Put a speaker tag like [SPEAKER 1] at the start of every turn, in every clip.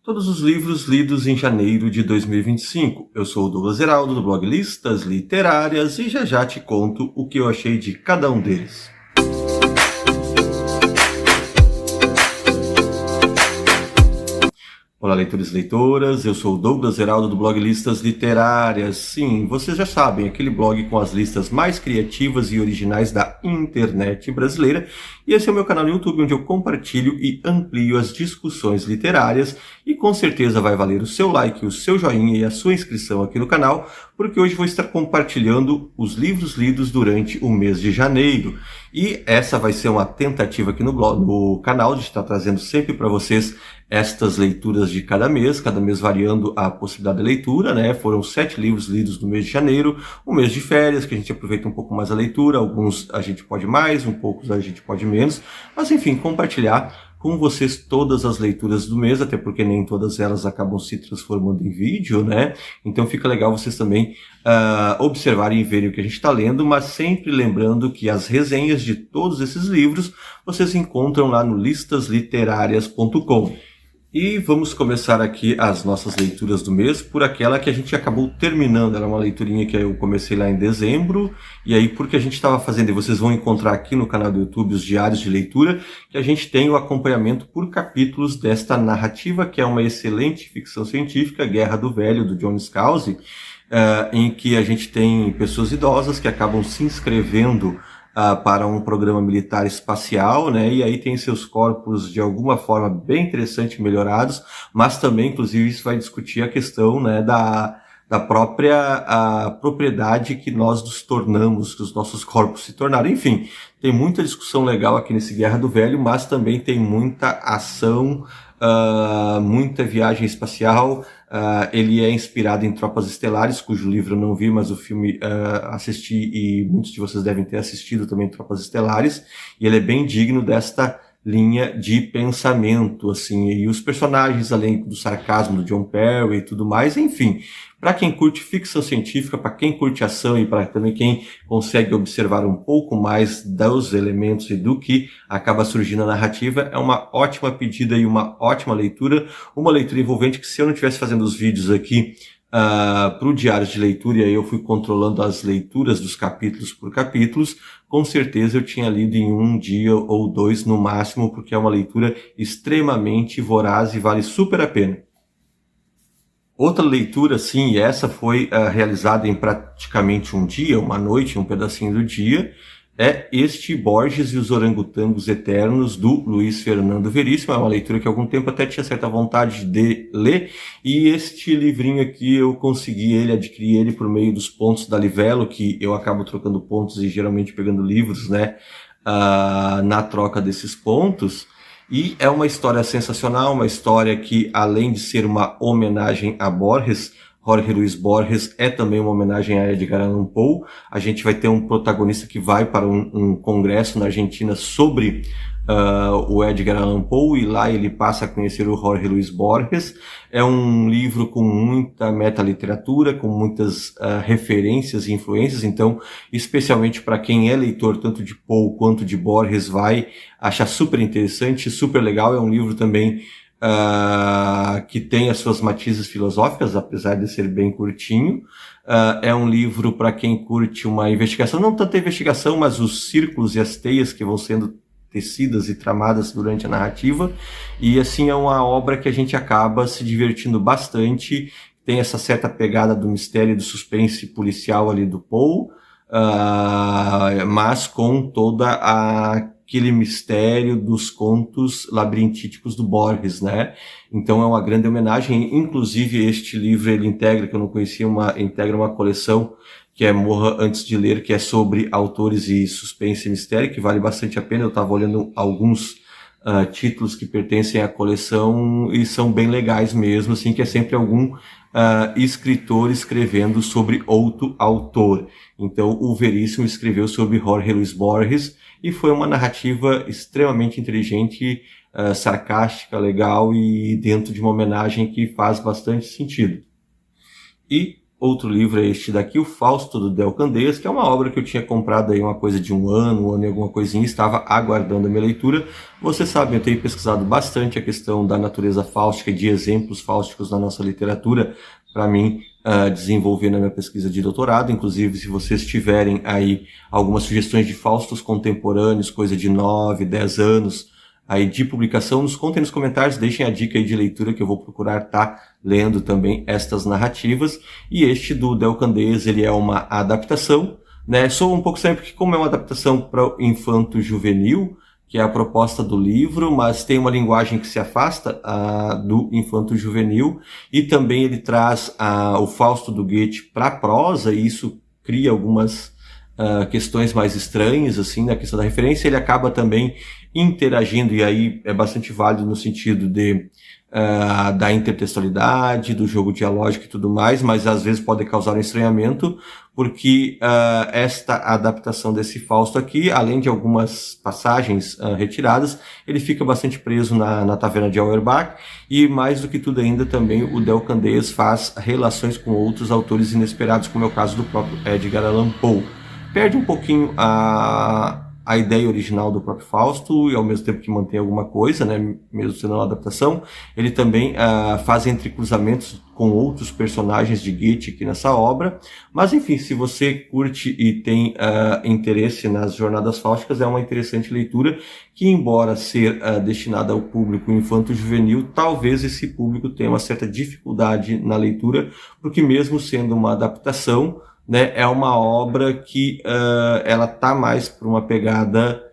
[SPEAKER 1] Todos os livros lidos em janeiro de 2025. Eu sou o Douglas Zeraldo, do blog Listas Literárias, e já te conto o que eu achei de cada um deles. Olá, leitores e leitoras, eu sou o Douglas Zeraldo do blog Listas Literárias. Sim, vocês já sabem, aquele blog com as listas mais criativas e originais da internet brasileira. E esse é o meu canal no YouTube, onde eu compartilho e amplio as discussões literárias. E com certeza vai valer o seu like, o seu joinha e a sua inscrição aqui no canal, porque hoje vou estar compartilhando os livros lidos durante o mês de janeiro. E essa vai ser uma tentativa aqui no canal de estar trazendo sempre para vocês estas leituras de cada mês variando a possibilidade de leitura, né? Foram 7 livros lidos no mês de janeiro, um mês de férias, que a gente aproveita um pouco mais a leitura, alguns a gente pode mais, poucos a gente pode menos, mas enfim, compartilhar com vocês todas as leituras do mês, até porque nem todas elas acabam se transformando em vídeo, né? Então fica legal vocês também observarem e verem o que a gente está lendo, mas sempre lembrando que as resenhas de todos esses livros vocês encontram lá no listasliterarias.com. E vamos começar aqui as nossas leituras do mês por aquela que a gente acabou terminando. Era uma leiturinha que eu comecei lá em dezembro, e aí porque a gente estava fazendo, e vocês vão encontrar aqui no canal do YouTube os diários de leitura, que a gente tem o acompanhamento por capítulos desta narrativa, que é uma excelente ficção científica, Guerra do Velho, do John Scalzi, em que a gente tem pessoas idosas que acabam se inscrevendo para um programa militar espacial, né? E aí tem seus corpos de alguma forma bem interessante melhorados, mas também, inclusive, isso vai discutir a questão, né, da própria propriedade que nós nos tornamos, que os nossos corpos se tornaram. Enfim, tem muita discussão legal aqui nesse Guerra do Velho, mas também tem muita ação, muita viagem espacial. Ele é inspirado em Tropas Estelares, cujo livro eu não vi, mas o filme assisti, e muitos de vocês devem ter assistido também Tropas Estelares, e ele é bem digno desta linha de pensamento, assim, e os personagens, além do sarcasmo do John Perry e tudo mais, enfim, para quem curte ficção científica, para quem curte ação e para também quem consegue observar um pouco mais dos elementos e do que acaba surgindo na narrativa, é uma ótima pedida e uma ótima leitura, uma leitura envolvente que, se eu não estivesse fazendo os vídeos aqui para o diário de leitura, e aí eu fui controlando as leituras dos capítulos por capítulos, com certeza eu tinha lido em um dia ou dois no máximo, porque é uma leitura extremamente voraz e vale super a pena. Outra leitura, sim, e essa foi realizada em praticamente um dia, uma noite, um pedacinho do dia, é este Borges e os Orangotangos Eternos, do Luiz Fernando Veríssimo. É uma leitura que há algum tempo até tinha certa vontade de ler, e este livrinho aqui eu adquiri ele por meio dos pontos da Livelo, que eu acabo trocando pontos e geralmente pegando livros, né, na troca desses pontos. E é uma história sensacional, uma história que, além de ser uma homenagem a Borges, Jorge Luis Borges é também uma homenagem a Edgar Allan Poe. A gente vai ter um protagonista que vai para um congresso na Argentina sobre o Edgar Allan Poe, e lá ele passa a conhecer o Jorge Luis Borges. É um livro com muita metaliteratura, com muitas referências e influências, então, especialmente para quem é leitor tanto de Poe quanto de Borges, vai achar super interessante, super legal. É um livro também que tem as suas matizes filosóficas, apesar de ser bem curtinho. É um livro para quem curte uma investigação, não tanta investigação, mas os círculos e as teias que vão sendo tecidas e tramadas durante a narrativa, e assim é uma obra que a gente acaba se divertindo bastante. Tem essa certa pegada do mistério e do suspense policial ali do Poe, mas com toda aquele mistério dos contos labirintíticos do Borges, né? Então é uma grande homenagem. Inclusive este livro ele integra, que eu não conhecia, integra uma coleção que é Morra Antes de Ler, que é sobre autores e suspense e mistério, que vale bastante a pena. Eu estava olhando alguns títulos que pertencem à coleção e são bem legais mesmo, assim, que é sempre algum escritor escrevendo sobre outro autor. Então o Veríssimo escreveu sobre Jorge Luis Borges, e foi uma narrativa extremamente inteligente, sarcástica, legal, e dentro de uma homenagem que faz bastante sentido. E outro livro é este daqui, O Fausto, do Del Candeias, que é uma obra que eu tinha comprado aí uma coisa de um ano e alguma coisinha, estava aguardando a minha leitura. Vocês sabem, eu tenho pesquisado bastante a questão da natureza fáustica e de exemplos fáusticos na nossa literatura, para mim desenvolver na minha pesquisa de doutorado. Inclusive, se vocês tiverem aí algumas sugestões de Faustos contemporâneos, coisa de 9, 10 anos, aí de publicação, nos contem nos comentários, deixem a dica aí de leitura que eu vou procurar estar lendo também estas narrativas. E este do Del Candeias, ele é uma adaptação, né? Sou um pouco estranho porque como é uma adaptação para o infanto-juvenil, que é a proposta do livro, mas tem uma linguagem que se afasta do infanto-juvenil, e também ele traz o Fausto do Goethe para a prosa, e isso cria algumas questões mais estranhas, assim, na questão da referência. Ele acaba também interagindo, e aí é bastante válido no sentido da intertextualidade, do jogo dialógico e tudo mais, mas às vezes pode causar um estranhamento, porque esta adaptação desse Fausto aqui, além de algumas passagens retiradas, ele fica bastante preso na taverna de Auerbach, e mais do que tudo ainda também o Del Candeias faz relações com outros autores inesperados, como é o caso do próprio Edgar Allan Poe. Perde um pouquinho a ideia original do próprio Fausto, e ao mesmo tempo que mantém alguma coisa, né, mesmo sendo uma adaptação. Ele também faz entrecruzamentos com outros personagens de Goethe aqui nessa obra. Mas enfim, se você curte e tem interesse nas jornadas fáusticas, é uma interessante leitura que, embora ser destinada ao público infanto-juvenil, talvez esse público tenha uma certa dificuldade na leitura, porque mesmo sendo uma adaptação, né, é uma obra que ela tá mais para uma pegada,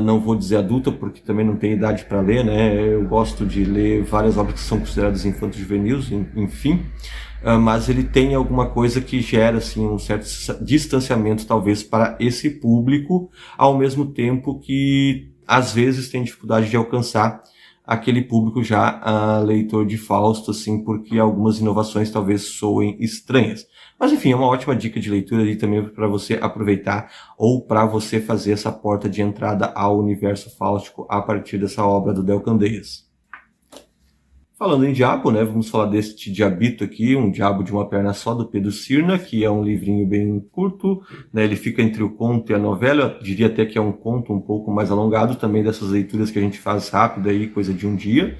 [SPEAKER 1] não vou dizer adulta, porque também não tenho idade para ler, né? Eu gosto de ler várias obras que são consideradas infanto-juvenis, enfim, mas ele tem alguma coisa que gera assim um certo distanciamento talvez para esse público, ao mesmo tempo que às vezes tem dificuldade de alcançar aquele público já leitor de Fausto, assim, porque algumas inovações talvez soem estranhas. Mas enfim, é uma ótima dica de leitura ali também para você aproveitar, ou para você fazer essa porta de entrada ao universo fáustico a partir dessa obra do Del Candeias. Falando em diabo, né, vamos falar deste diabito aqui, Um Diabo de uma Perna Só, do Pedro Cirna, que é um livrinho bem curto, né, ele fica entre o conto e a novela. Eu diria até que é um conto um pouco mais alongado, também dessas leituras que a gente faz rápido aí, coisa de um dia,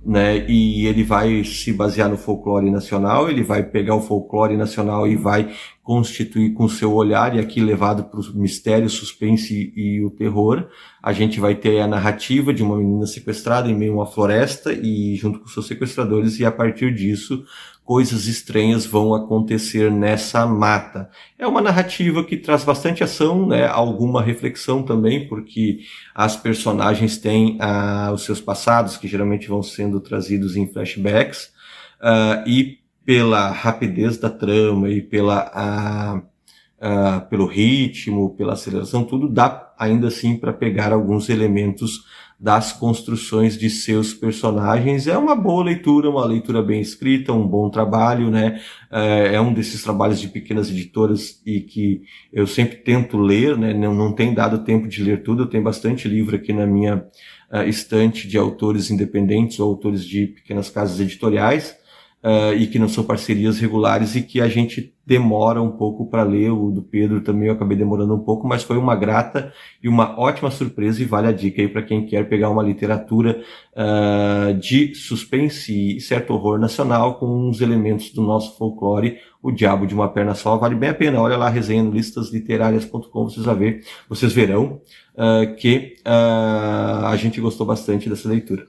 [SPEAKER 1] né, e ele vai se basear no folclore nacional, ele vai pegar o folclore nacional e vai constituir com o seu olhar, e aqui levado para o mistério, suspense e o terror. A gente vai ter a narrativa de uma menina sequestrada em meio a uma floresta e junto com seus sequestradores, e a partir disso coisas estranhas vão acontecer nessa mata. É uma narrativa que traz bastante ação, né? Alguma reflexão também, porque as personagens têm os seus passados, que geralmente vão sendo trazidos em flashbacks, e pela rapidez da trama e pelo ritmo, pela aceleração, tudo dá ainda assim para pegar alguns elementos das construções de seus personagens. É uma boa leitura, uma leitura bem escrita, um bom trabalho, né? É um desses trabalhos de pequenas editoras e que eu sempre tento ler, né? Não tem dado tempo de ler tudo. Eu tenho bastante livro aqui na minha estante de autores independentes ou autores de pequenas casas editoriais, e que não são parcerias regulares, e que a gente demora um pouco para ler. O do Pedro também eu acabei demorando um pouco, mas foi uma grata e uma ótima surpresa, e vale a dica aí para quem quer pegar uma literatura de suspense e certo horror nacional com os elementos do nosso folclore. O Diabo de uma Perna Só vale bem a pena. Olha lá a resenha no listasliterárias.com, vocês verão que a gente gostou bastante dessa leitura.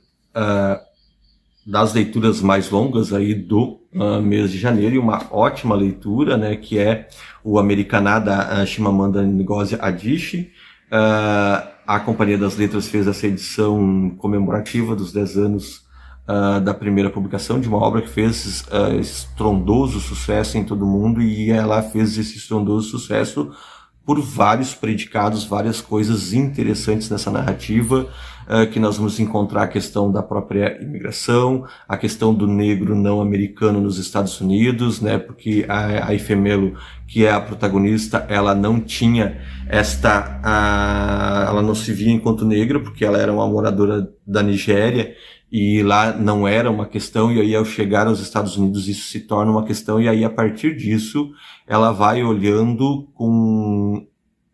[SPEAKER 1] Das leituras mais longas aí do mês de janeiro, e uma ótima leitura, né, que é o Americanada, Chimamanda Ngozi Adichie. A Companhia das Letras fez essa edição comemorativa dos 10 anos da primeira publicação de uma obra que fez estrondoso sucesso em todo mundo, e ela fez esse estrondoso sucesso por vários predicados, várias coisas interessantes nessa narrativa, que nós vamos encontrar a questão da própria imigração, a questão do negro não americano nos Estados Unidos, né, porque a Ifemelo, que é a protagonista, ela não tinha ela não se via enquanto negra, porque ela era uma moradora da Nigéria, e lá não era uma questão, e aí ao chegar aos Estados Unidos isso se torna uma questão, e aí a partir disso ela vai olhando com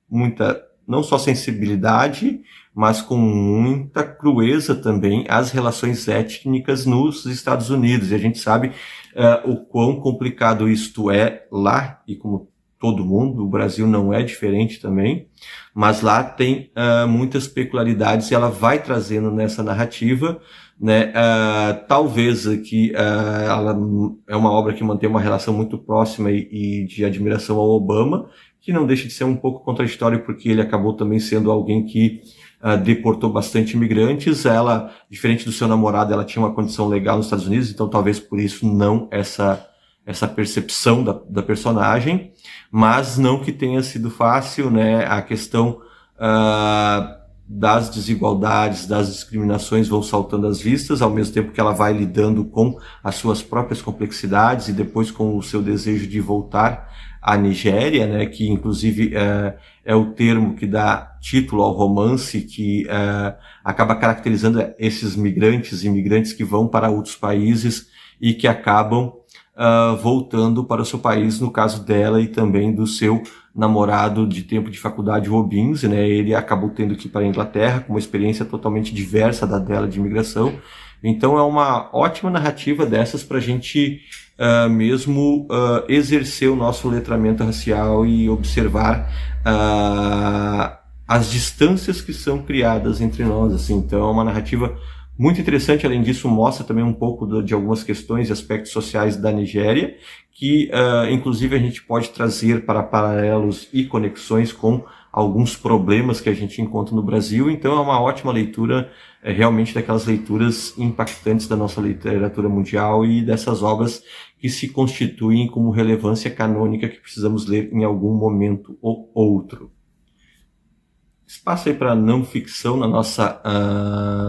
[SPEAKER 1] muita, não só sensibilidade, mas com muita crueza também as relações étnicas nos Estados Unidos. E a gente sabe o quão complicado isto é lá, e como todo mundo, o Brasil não é diferente também, mas lá tem muitas peculiaridades e ela vai trazendo nessa narrativa, né? Talvez aqui ela é uma obra que mantém uma relação muito próxima e de admiração ao Obama, que não deixa de ser um pouco contraditório, porque ele acabou também sendo alguém que deportou bastante imigrantes. Ela, diferente do seu namorado, ela tinha uma condição legal nos Estados Unidos, então talvez por isso não essa percepção da personagem, mas não que tenha sido fácil, né? A questão das desigualdades, das discriminações vão saltando às vistas, ao mesmo tempo que ela vai lidando com as suas próprias complexidades e depois com o seu desejo de voltar à Nigéria, né, que inclusive é o termo que dá título ao romance, que acaba caracterizando esses migrantes e imigrantes que vão para outros países e que acabam voltando para o seu país, no caso dela e também do seu namorado de tempo de faculdade, Robbins, né? Ele acabou tendo que ir para a Inglaterra com uma experiência totalmente diversa da dela de imigração. Então é uma ótima narrativa dessas para a gente mesmo exercer o nosso letramento racial e observar as distâncias que são criadas entre nós, assim. Então é uma narrativa muito interessante. Além disso, mostra também um pouco de algumas questões e aspectos sociais da Nigéria, que inclusive a gente pode trazer para paralelos e conexões com alguns problemas que a gente encontra no Brasil. Então é uma ótima leitura, realmente daquelas leituras impactantes da nossa literatura mundial e dessas obras que se constituem como relevância canônica que precisamos ler em algum momento ou outro. Espaço aí para não ficção na nossa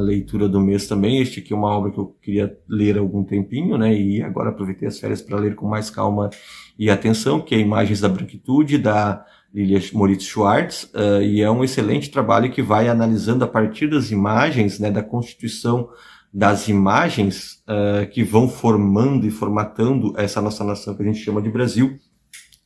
[SPEAKER 1] leitura do mês também. Este aqui é uma obra que eu queria ler há algum tempinho, né? E agora aproveitei as férias para ler com mais calma e atenção, que é Imagens da Branquitude, da Lilia Moritz Schwartz, e é um excelente trabalho que vai analisando a partir das imagens, né, da constituição das imagens que vão formando e formatando essa nossa nação que a gente chama de Brasil,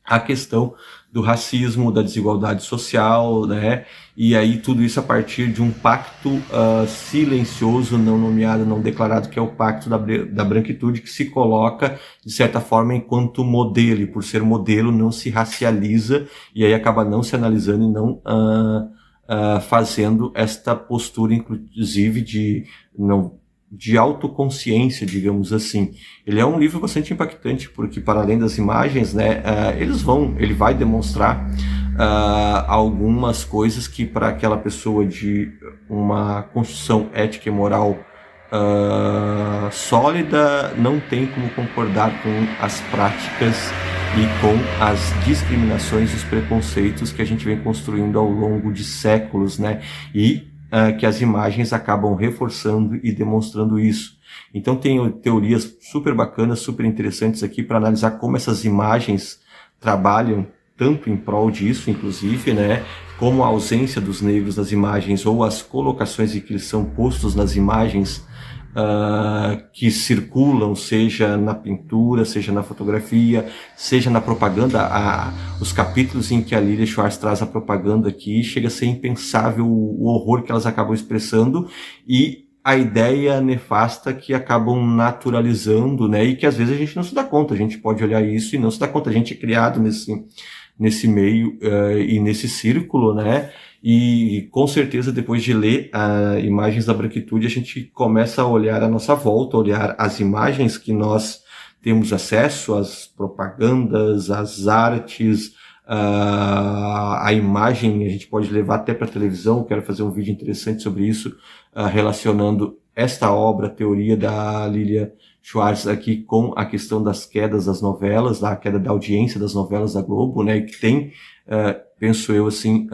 [SPEAKER 1] a questão do racismo, da desigualdade social, né? E aí tudo isso a partir de um pacto silencioso, não nomeado, não declarado, que é o Pacto da Branquitude, que se coloca, de certa forma, enquanto modelo, e por ser modelo não se racializa, e aí acaba não se analisando e não fazendo esta postura, inclusive, de autoconsciência, digamos assim. Ele é um livro bastante impactante, porque para além das imagens, né, ele vai demonstrar algumas coisas que para aquela pessoa de uma construção ética e moral sólida não tem como concordar com as práticas e com as discriminações e os preconceitos que a gente vem construindo ao longo de séculos, né, e que as imagens acabam reforçando e demonstrando isso. Então tem teorias super bacanas, super interessantes aqui para analisar como essas imagens trabalham tanto em prol disso, inclusive, né, como a ausência dos negros nas imagens ou as colocações em que eles são postos nas imagens que circulam, seja na pintura, seja na fotografia, seja na propaganda. Os capítulos em que a Lilia Schwartz traz a propaganda aqui, chega a ser impensável o horror que elas acabam expressando e a ideia nefasta que acabam naturalizando, né, e que às vezes a gente não se dá conta. A gente pode olhar isso e não se dá conta. A gente é criado nesse meio e nesse círculo, né? E com certeza depois de ler Imagens da Branquitude, a gente começa a olhar à nossa volta, olhar as imagens que nós temos acesso, as propagandas, as artes, a imagem a gente pode levar até para a televisão. Eu quero fazer um vídeo interessante sobre isso, relacionando esta obra, a teoria da Lilia Schwartz aqui com a questão das quedas das novelas, a queda da audiência das novelas da Globo, né, que tem, penso eu, assim,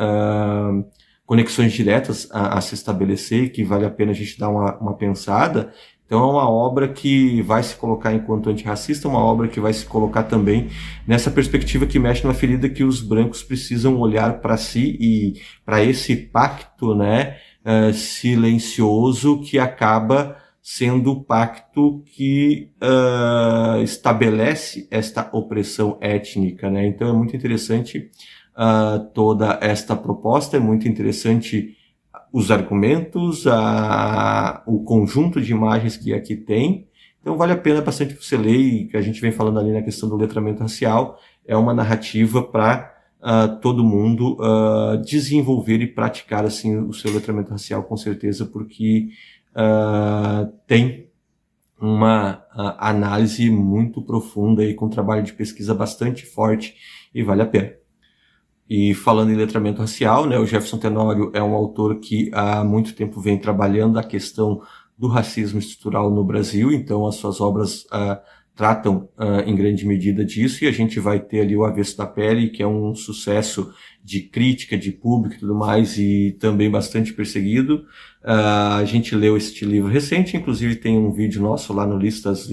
[SPEAKER 1] conexões diretas a se estabelecer, que vale a pena a gente dar uma pensada. Então é uma obra que vai se colocar enquanto antirracista, uma obra que vai se colocar também nessa perspectiva que mexe numa ferida que os brancos precisam olhar para si e para esse pacto, né, silencioso que acaba sendo o pacto que estabelece esta opressão étnica, né? Então é muito interessante toda esta proposta, é muito interessante os argumentos, o conjunto de imagens que aqui tem. Então vale a pena bastante você ler, e que a gente vem falando ali na questão do letramento racial, é uma narrativa para todo mundo desenvolver e praticar assim o seu letramento racial, com certeza, porque tem uma análise muito profunda e com um trabalho de pesquisa bastante forte, e vale a pena. E falando em letramento racial, né, o Jefferson Tenório é um autor que há muito tempo vem trabalhando a questão do racismo estrutural no Brasil, então as suas obras tratam em grande medida disso, e a gente vai ter ali o Avesso da Pele, que é um sucesso de crítica, de público e tudo mais, e também bastante perseguido. A gente leu este livro recente, inclusive tem um vídeo nosso lá no Listas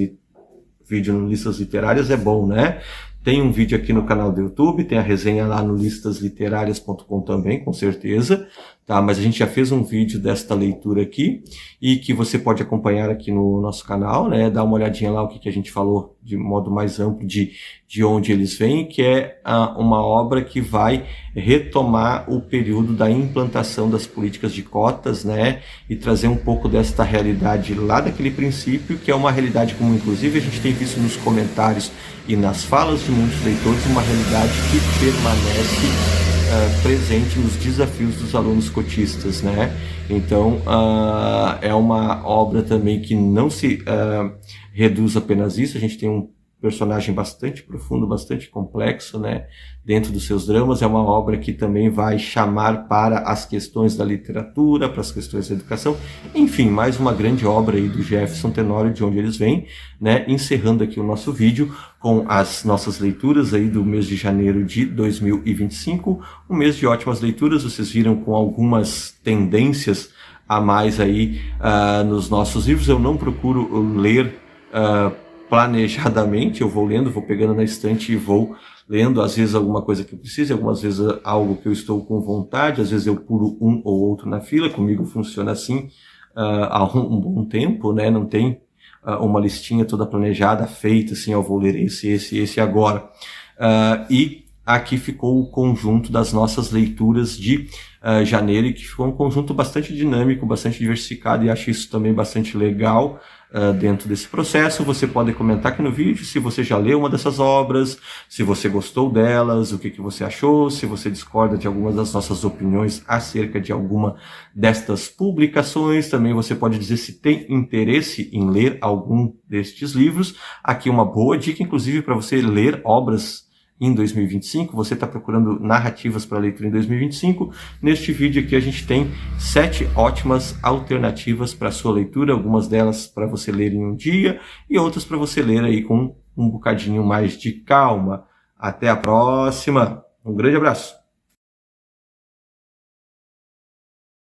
[SPEAKER 1] Literárias, é bom, né? Tem um vídeo aqui no canal do YouTube, tem a resenha lá no listasliterárias.com também, com certeza, tá? Mas a gente já fez um vídeo desta leitura aqui, e que você pode acompanhar aqui no nosso canal, né? Dá uma olhadinha lá o que a gente falou de modo mais amplo de onde eles vêm, que é uma obra que vai retomar o período da implantação das políticas de cotas, né? E trazer um pouco desta realidade lá daquele princípio, que é uma realidade como inclusive a gente tem visto nos comentários e nas falas de muitos leitores, uma realidade que permanece presente nos desafios dos alunos cotistas, né? Então, é uma obra também que não se reduz apenas isso. A gente tem um personagem bastante profundo, bastante complexo, né, dentro dos seus dramas. É uma obra que também vai chamar para as questões da literatura, para as questões da educação. Enfim, mais uma grande obra aí do Jefferson Tenório, de onde eles vêm, né, encerrando aqui o nosso vídeo com as nossas leituras aí do mês de janeiro de 2025, um mês de ótimas leituras. Vocês viram, com algumas tendências a mais aí nos nossos livros. Eu não procuro ler planejadamente, eu vou lendo, vou pegando na estante e vou lendo, às vezes alguma coisa que eu preciso, algumas vezes algo que eu estou com vontade, às vezes eu pulo um ou outro na fila. Comigo funciona assim há um bom tempo, né? Não tem uma listinha toda planejada, feita assim, eu vou ler esse agora. E aqui ficou o conjunto das nossas leituras de janeiro, e que ficou um conjunto bastante dinâmico, bastante diversificado, e acho isso também bastante legal dentro desse processo. Você pode comentar aqui no vídeo se você já leu uma dessas obras, se você gostou delas, o que você achou, se você discorda de algumas das nossas opiniões acerca de alguma destas publicações. Também você pode dizer se tem interesse em ler algum destes livros. Aqui uma boa dica, inclusive, para você ler obras em 2025, você está procurando narrativas para leitura em 2025, neste vídeo aqui a gente tem 7 ótimas alternativas para sua leitura, algumas delas para você ler em um dia e outras para você ler aí com um bocadinho mais de calma. Até a próxima, um grande abraço!